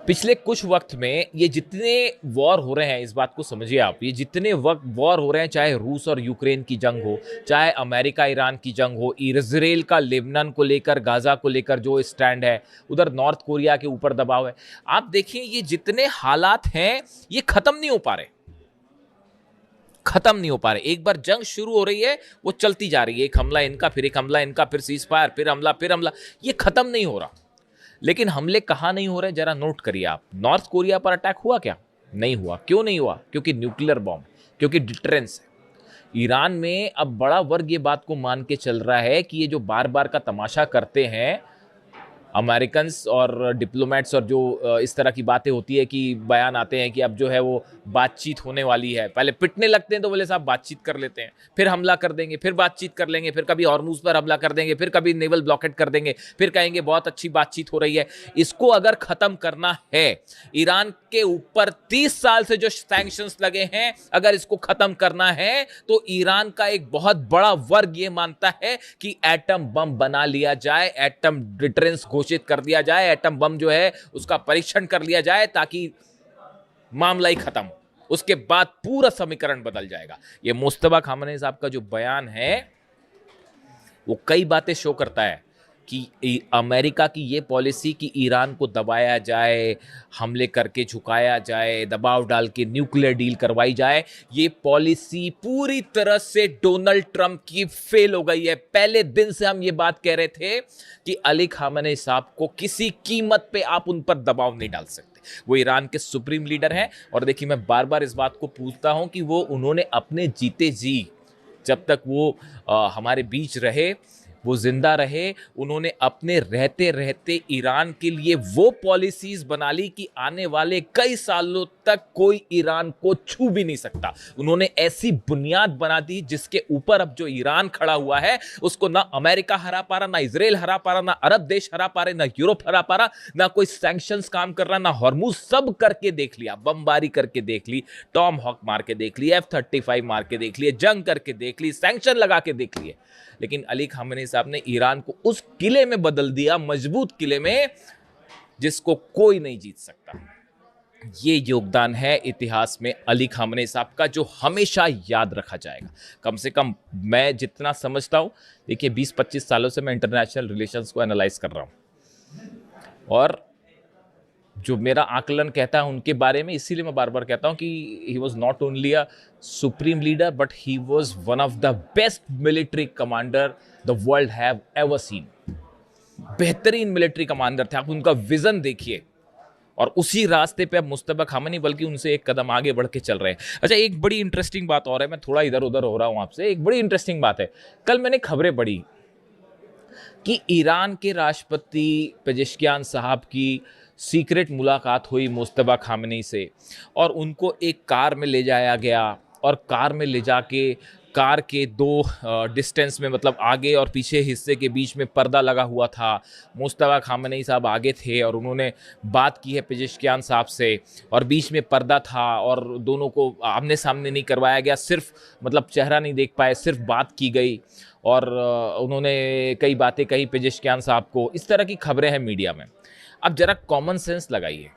पिछले कुछ वक्त में ये जितने वॉर हो रहे हैं, इस बात को समझिए आप, ये जितने वक्त वॉर हो रहे हैं, चाहे रूस और यूक्रेन की जंग हो, चाहे अमेरिका ईरान की जंग हो, इजराइल का लेबनान को लेकर, गाजा को लेकर जो स्टैंड है, उधर नॉर्थ कोरिया के ऊपर दबाव है, आप देखिए ये जितने हालात हैं ये खत्म नहीं हो पा रहे, खत्म नहीं हो पा रहे। एक बार जंग शुरू हो रही है वो चलती जा रही है, एक हमला इनका, फिर एक हमला इनका, फिर सीज फायर, फिर हमला, फिर हमला, ये खत्म नहीं हो रहा। लेकिन हमले कहाँ नहीं हो रहे, जरा नोट करिए आप। नॉर्थ कोरिया पर अटैक हुआ क्या? नहीं हुआ। क्यों नहीं हुआ? क्योंकि न्यूक्लियर बॉम्ब, क्योंकि डिटरेंस है। ईरान में अब बड़ा वर्ग ये बात को मान के चल रहा है कि ये जो बार बार का तमाशा करते हैं अमेरिकन्स और डिप्लोमेट्स, और जो इस तरह की बातें होती है कि बयान आते हैं कि अब जो है वो बातचीत होने वाली है, पहले पिटने लगते हैं तो बोले साहब बातचीत कर लेते हैं, फिर हमला कर देंगे, फिर बातचीत कर लेंगे, फिर कभी हॉर्मुज पर हमला कर देंगे, फिर कभी नेवल ब्लॉकेट कर देंगे, फिर कहेंगे बहुत अच्छी बातचीत हो रही है। इसको अगर खत्म करना है, ईरान के ऊपर 30 साल से जो सैंक्शंस लगे हैं, अगर इसको खत्म करना है तो ईरान का एक बहुत बड़ा वर्ग ये मानता है कि एटम बम बना लिया जाए, एटम डिटरेंस घोषित कर दिया जाए, एटम बम जो है उसका परीक्षण कर लिया जाए, ताकि मामला ही खत्म हो। उसके बाद पूरा समीकरण बदल जाएगा। ये मुस्तफा खामनेई साहब का जो बयान है वो कई बातें शो करता है कि अमेरिका की ये पॉलिसी कि ईरान को दबाया जाए, हमले करके झुकाया जाए, दबाव डाल के न्यूक्लियर डील करवाई जाए, ये पॉलिसी पूरी तरह से डोनाल्ड ट्रंप की फेल हो गई है। पहले दिन से हम ये बात कह रहे थे कि अली खामेनेई साहब को किसी कीमत पे आप उन पर दबाव नहीं डाल सकते। वो ईरान के सुप्रीम लीडर हैं, और देखिए मैं बार बार इस बात को पूछता हूं कि वो उन्होंने अपने जीते जी, जब तक वो हमारे बीच रहे, वो जिंदा रहे, उन्होंने अपने रहते रहते ईरान के लिए वो पॉलिसीज बना ली कि आने वाले कई सालों तक कोई ईरान को छू भी नहीं सकता। उन्होंने ऐसी बुनियाद बना दी जिसके ऊपर अब जो ईरान खड़ा हुआ है उसको ना अमेरिका हरा पा रहा, ना इजराइल हरा पा रहा, ना अरब देश हरा पा रहे, ना यूरोप हरा पा रहा, ना कोई सैंक्शंस काम कर रहा, ना हॉर्मुज। सब करके देख लिया, बमबारी करके देख ली, टॉम हॉक मार के देख ली, F-35 मार के देख लिए, जंग करके देख ली, सैंक्शन लगा के देख लिए, लेकिन अली खामेनेई साहब ने ईरान को उस किले में बदल दिया, मजबूत किले में, जिसको कोई नहीं जीत सकता। ये योगदान है इतिहास में अली खामेनेई साहब का, जो हमेशा याद रखा जाएगा। कम से कम मैं जितना समझता हूं, देखिए 20-25 सालों से मैं इंटरनेशनल रिलेशंस को एनालाइज कर रहा हूं, और जो मेरा आकलन कहता है उनके बारे में, इसीलिए मैं बार बार कहता हूं कि he was not only a supreme leader but he was one of the best military commander the world have ever seen. बेहतरीन मिलिट्री कमांडर थे। आप उनका विजन देखिए, और उसी रास्ते पे अब मुस्तफा खामेनेई बल्कि उनसे एक कदम आगे बढ़ के चल रहे हैं। अच्छा, एक बड़ी इंटरेस्टिंग बात और है, मैं थोड़ा इधर उधर हो रहा हूं आपसे, एक बड़ी इंटरेस्टिंग बात है। कल मैंने खबरें पढ़ी कि ईरान के राष्ट्रपति पेजेश्कियान साहब की सीक्रेट मुलाकात हुई मुस्तफा खामेनेई से, और उनको एक कार में ले जाया गया, और कार में ले जाके कार के दो डिस्टेंस में, मतलब आगे और पीछे हिस्से के बीच में पर्दा लगा हुआ था। मुस्तफा खामेनेई साहब आगे थे और उन्होंने बात की है पेजेश्कियान साहब से, और बीच में पर्दा था, और दोनों को आमने सामने नहीं करवाया गया, सिर्फ मतलब चेहरा नहीं देख पाए, सिर्फ बात की गई, और उन्होंने कई बातें कही पेजेश्कियान साहब को। इस तरह की खबरें हैं मीडिया में। अब जरा कॉमन सेंस लगाइए,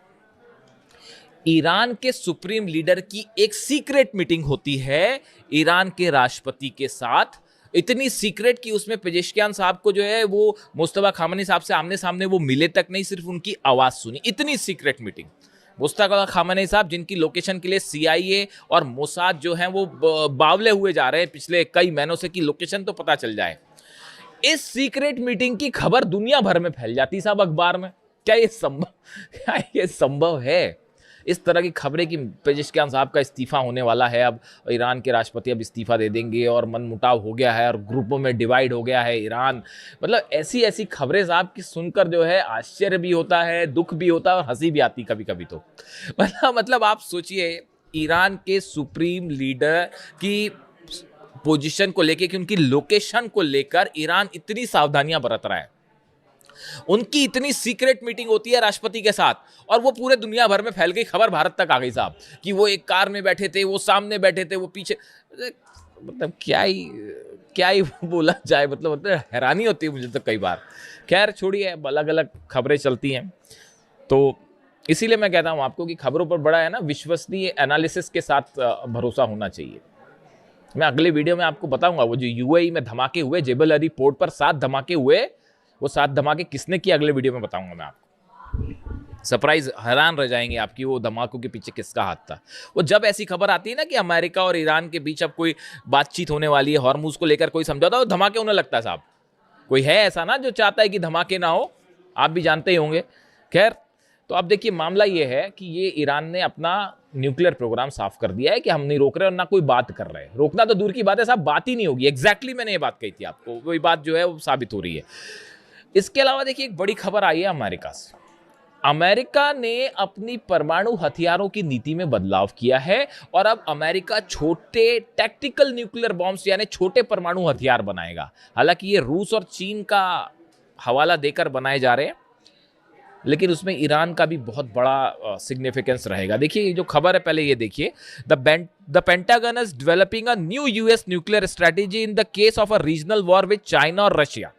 ईरान के सुप्रीम लीडर की एक सीक्रेट मीटिंग होती है ईरान के राष्ट्रपति के साथ, इतनी सीक्रेट कि उसमें पेजेश्कियान साहब को जो है वो मुस्तफा खामेनेई साहब से आमने सामने वो मिले तक नहीं, सिर्फ उनकी आवाज सुनी। इतनी सीक्रेट मीटिंग। मुस्तफा खामेनेई साहब जिनकी लोकेशन के लिए CIA और मोसाद जो हैं वो बावले हुए जा रहे हैं पिछले कई महीनों से कि लोकेशन तो पता चल जाए। इस सीक्रेट मीटिंग की खबर दुनिया भर में फैल जाती साहब, अखबार में। क्या ये संभव है? इस तरह की खबरें कि पेजेश्कियान साहब का इस्तीफा होने वाला है, अब ईरान के राष्ट्रपति अब इस्तीफा दे देंगे, और मनमुटाव हो गया है, और ग्रुपों में डिवाइड हो गया है ईरान। मतलब ऐसी ऐसी खबरें साहब की सुनकर जो है आश्चर्य भी होता है, दुख भी होता है, और हंसी भी आती कभी कभी तो। मतलब आप सोचिए, ईरान के सुप्रीम लीडर की पोजीशन को लेकर, कि उनकी लोकेशन को लेकर ईरान इतनी सावधानियां बरत रहा है, उनकी इतनी सीक्रेट मीटिंग होती है राष्ट्रपति के साथ, और वो पूरे दुनिया भर में फैल गई, खबर भारत तक आ गई साहब कि वो एक कार में बैठे थे, वो सामने बैठे थे, वो पीछे। मतलब क्या ही बोला जाए, मतलब हैरानी होती है मुझे तो कई बार। खैर छोड़िए, अलग अलग खबरें चलती हैं। तो इसीलिए मैं कहता हूं आपको कि खबरों पर बड़ा है ना विश्वसनीय एनालिसिस के साथ भरोसा होना चाहिए। मैं अगले वीडियो में आपको बताऊंगा वो जो यूएई में धमाके हुए, जेबल अली पोर्ट पर 7 धमाके हुए, वो 7 धमाके किसने किए अगले वीडियो में बताऊंगा मैं आपको। सरप्राइज, हैरान रह जाएंगे आपकी वो धमाकों के पीछे किसका हाथ था। वो जब ऐसी खबर आती है ना कि अमेरिका और ईरान के बीच अब कोई बातचीत होने वाली है, हॉर्मुज को लेकर कोई समझौता, तो धमाके होने लगता है साहब। कोई है ऐसा ना जो चाहता है कि धमाके ना हो, आप भी जानते ही होंगे। खैर, तो अब देखिए मामला ये है कि ये ईरान ने अपना न्यूक्लियर प्रोग्राम साफ कर दिया है कि हम नहीं रोक रहे और ना कोई बात कर रहे हैं। रोकना तो दूर की बात है साहब, बात ही नहीं होगी। एग्जैक्टली मैंने ये बात कही थी आपको, वही बात जो है वो साबित हो रही है। इसके अलावा देखिए एक बड़ी खबर आई है अमेरिका से। अमेरिका ने अपनी परमाणु हथियारों की नीति में बदलाव किया है और अब अमेरिका छोटे टैक्टिकल न्यूक्लियर बॉम्ब्स यानी छोटे परमाणु हथियार बनाएगा। हालांकि ये रूस और चीन का हवाला देकर बनाए जा रहे हैं, लेकिन उसमें ईरान का भी बहुत बड़ा सिग्निफिकेंस रहेगा। देखिए जो खबर है पहले ये देखिए, the pentagon is developing a new US nuclear strategy in the case of a regional war with China और रशिया।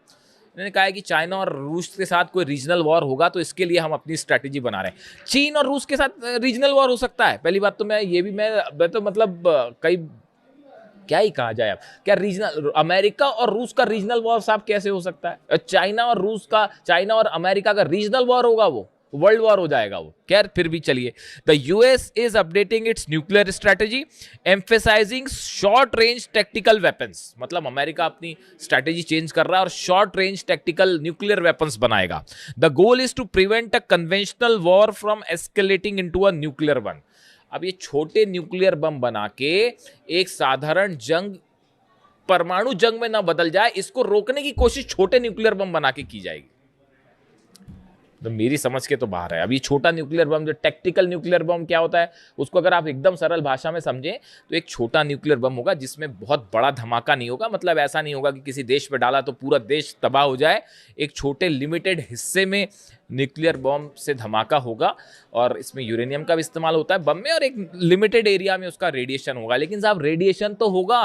इन्होंने कहा है कि चाइना और रूस के साथ कोई रीजनल वॉर होगा तो इसके लिए हम अपनी स्ट्रैटेजी बना रहे हैं। चीन और रूस के साथ रीजनल वॉर हो सकता है, पहली बात तो मैं तो मतलब कई क्या ही कहा जाए। अब क्या रीजनल अमेरिका और रूस का रीजनल वॉर साहब कैसे हो सकता है? चाइना और अमेरिका का रीजनल वॉर होगा, वो वर्ल्ड वॉर हो जाएगा वो। खैर फिर भी चलिए, the US is updating its nuclear strategy emphasising short range tactical weapons. मतलब अमेरिका अपनी स्ट्रेटेजी चेंज कर रहा है और short range tactical nuclear weapons बनाएगा। The goal is to prevent a conventional war from escalating into a nuclear one. अब ये छोटे न्यूक्लियर बम बना के एक साधारण जंग परमाणु जंग में ना बदल जाए, इसको रोकने की कोशिश छोटे न्यूक्लियर बम बना के की जाएगी। तो मेरी समझ के तो बाहर है। अब ये छोटा न्यूक्लियर बम, जो टैक्टिकल न्यूक्लियर बम क्या होता है उसको अगर आप एकदम सरल भाषा में समझें तो एक छोटा न्यूक्लियर बम होगा जिसमें बहुत बड़ा धमाका नहीं होगा। मतलब ऐसा नहीं होगा कि किसी देश पे डाला तो पूरा देश तबाह हो जाए। एक छोटे लिमिटेड हिस्से में न्यूक्लियर बम से धमाका होगा और इसमें यूरेनियम का भी इस्तेमाल होता है बम में, और एक लिमिटेड एरिया में उसका रेडिएशन होगा। लेकिन साहब रेडिएशन तो होगा,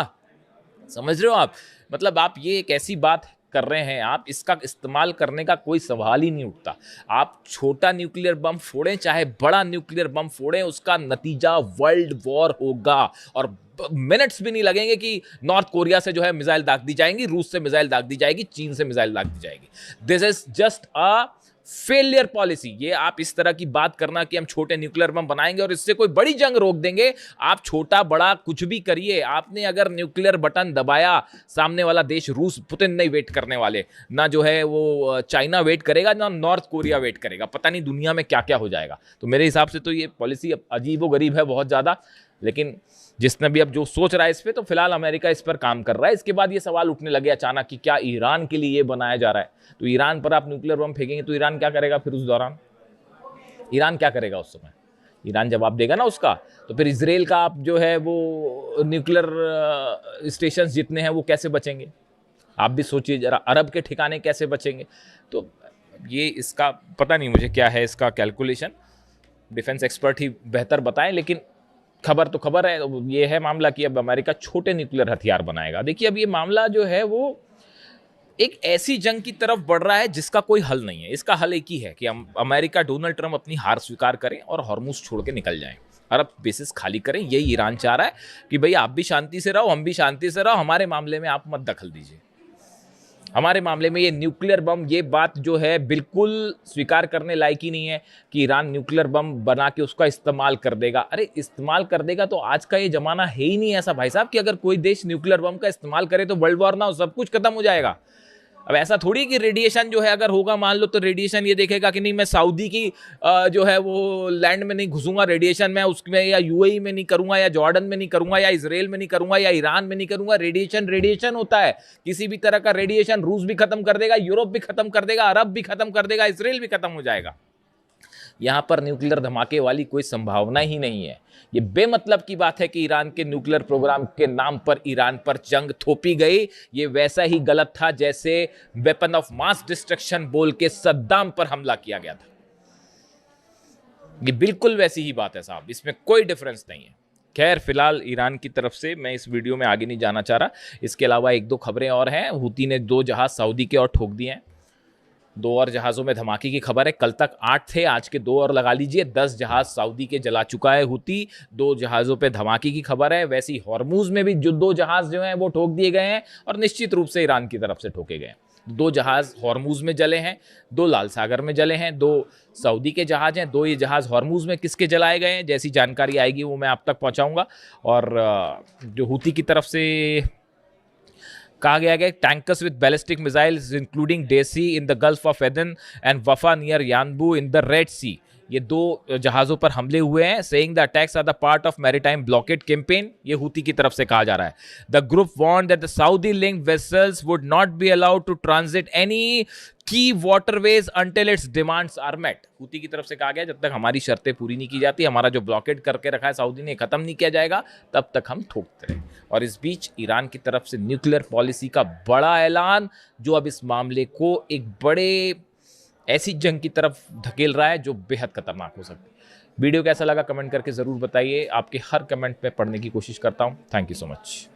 समझ रहे हो आप? मतलब आप ये एक ऐसी बात कर रहे हैं, आप इसका इस्तेमाल करने का कोई सवाल ही नहीं उठता। आप छोटा न्यूक्लियर बम फोड़ें चाहे बड़ा न्यूक्लियर बम फोड़ें, उसका नतीजा वर्ल्ड वॉर होगा। और मिनट्स भी नहीं लगेंगे कि नॉर्थ कोरिया से जो है मिसाइल दाग दी जाएंगी, रूस से मिसाइल दाग दी जाएगी, चीन से मिसाइल दाग दी जाएगी। This is just a failure policy. ये आप इस तरह की बात करना कि हम छोटे न्यूक्लियर बम बनाएंगे और इससे कोई बड़ी जंग रोक देंगे, आप छोटा बड़ा कुछ भी करिए, आपने अगर न्यूक्लियर बटन दबाया, सामने वाला देश रूस, पुतिन नहीं वेट करने वाले, ना जो है वो चाइना वेट करेगा, ना नॉर्थ कोरिया वेट करेगा। पता नहीं दुनिया में क्या क्या हो जाएगा। तो मेरे हिसाब से तो ये पॉलिसी अजीबोगरीब है बहुत ज़्यादा। लेकिन जिसने भी अब जो सोच रहा है इस पर, तो फिलहाल अमेरिका इस पर काम कर रहा है। इसके बाद ये सवाल उठने लगे अचानक कि क्या ईरान के लिए ये बनाया जा रहा है? तो ईरान पर आप न्यूक्लियर बम फेंकेंगे तो ईरान क्या करेगा फिर उस दौरान? ईरान क्या करेगा उस समय? ईरान जवाब देगा ना उसका। तो फिर इसराइल का आप जो है वो न्यूक्लियर स्टेशन जितने हैं वो कैसे बचेंगे? आप भी सोचिए जरा, अरब के ठिकाने कैसे बचेंगे? तो ये इसका पता नहीं मुझे क्या है इसका कैलकुलेशन, डिफेंस एक्सपर्ट ही बेहतर बताएं। लेकिन खबर तो खबर है, ये है मामला कि अब अमेरिका छोटे न्यूक्लियर हथियार बनाएगा। देखिए अब ये मामला जो है वो एक ऐसी जंग की तरफ बढ़ रहा है जिसका कोई हल नहीं है। इसका हल एक ही है कि अमेरिका, डोनाल्ड ट्रंप अपनी हार स्वीकार करें और हॉर्मुज छोड़ के निकल जाएं, अरब बेसिस खाली करें। यही ईरान चाह रहा है कि भाई आप भी शांति से रहो, हम भी शांति से रहो, हमारे मामले में आप मत दखल दीजिए। हमारे मामले में ये न्यूक्लियर बम, ये बात जो है बिल्कुल स्वीकार करने लायक ही नहीं है कि ईरान न्यूक्लियर बम बना के उसका इस्तेमाल कर देगा। अरे इस्तेमाल कर देगा तो आज का ये जमाना है ही नहीं ऐसा भाई साहब कि अगर कोई देश न्यूक्लियर बम का इस्तेमाल करे तो वर्ल्ड वॉर ना हो, सब कुछ खत्म हो जाएगा। अब ऐसा थोड़ी कि रेडिएशन जो है अगर होगा मान लो, तो रेडिएशन ये देखेगा कि नहीं मैं सऊदी की जो है वो लैंड में नहीं घुसूंगा, रेडिएशन मैं उसमें या यूएई में नहीं करूंगा, या जॉर्डन में नहीं करूंगा, या इजराइल में नहीं करूंगा, या ईरान में नहीं करूंगा। रेडिएशन होता है, किसी भी तरह का रेडिएशन रूस भी खत्म कर देगा, यूरोप भी खत्म कर देगा, अरब भी खत्म कर देगा, इसराइल भी खत्म हो जाएगा। यहां पर न्यूक्लियर धमाके वाली कोई संभावना ही नहीं है। ये बेमतलब की बात है कि ईरान के न्यूक्लियर प्रोग्राम के नाम पर ईरान पर जंग थोपी गई। ये वैसा ही गलत था जैसे वेपन ऑफ मास डिस्ट्रक्शन बोल के सद्दाम पर हमला किया गया था। ये बिल्कुल वैसी ही बात है साहब, इसमें कोई डिफरेंस नहीं है। खैर फिलहाल ईरान की तरफ से मैं इस वीडियो में आगे नहीं जाना चाह रहा। इसके अलावा एक दो खबरें और हैं। हूती ने 2 जहाज सऊदी के और ठोक दिए हैं। 2 और जहाज़ों में धमाके की खबर है। कल तक 8 थे, आज के 2 और लगा लीजिए, 10 जहाज़ सऊदी के जला चुका है हुती। 2 जहाज़ों पे धमाके की खबर है। वैसे ही हॉर्मूज़ में भी जो 2 जहाज़ जो हैं वो ठोक दिए गए हैं और निश्चित रूप से ईरान की तरफ से ठोके गए हैं। 2 जहाज़ हॉर्मूज़ में जले हैं, 2 लाल सागर में जले हैं, 2 सऊदी के जहाज़ हैं, 2 ये जहाज़ हॉर्मूज़ में किसके जलाए गए हैं, जैसी जानकारी आएगी वो मैं आप तक पहुँचाऊँगा। और जो हुती की तरफ से कहा गया है tankers with ballistic missiles including डेसी in the Gulf of Aden and Wafa near Yanbu in the Red Sea, ये 2 जहाज़ों पर हमले हुए हैं। Saying the attacks are the part of maritime blockade campaign, ये हुती की तरफ से कहा जा रहा है। The group warn that the Saudi linked vessels would not be allowed to transit any key waterways until its demands are met. हुती की तरफ से कहा गया जब तक हमारी शर्तें पूरी नहीं की जाती, हमारा जो ब्लॉकेड करके रखा है सऊदी ने खत्म नहीं किया जाएगा, तब तक हम ठोकते रहें। और इस बीच ईरान की तरफ से न्यूक्लियर पॉलिसी का बड़ा ऐलान, जो अब इस मामले को एक बड़े ऐसी जंग की तरफ धकेल रहा है जो बेहद खतरनाक हो सकती है। वीडियो कैसा लगा कमेंट करके ज़रूर बताइए, आपके हर कमेंट पे पढ़ने की कोशिश करता हूँ। Thank you so much.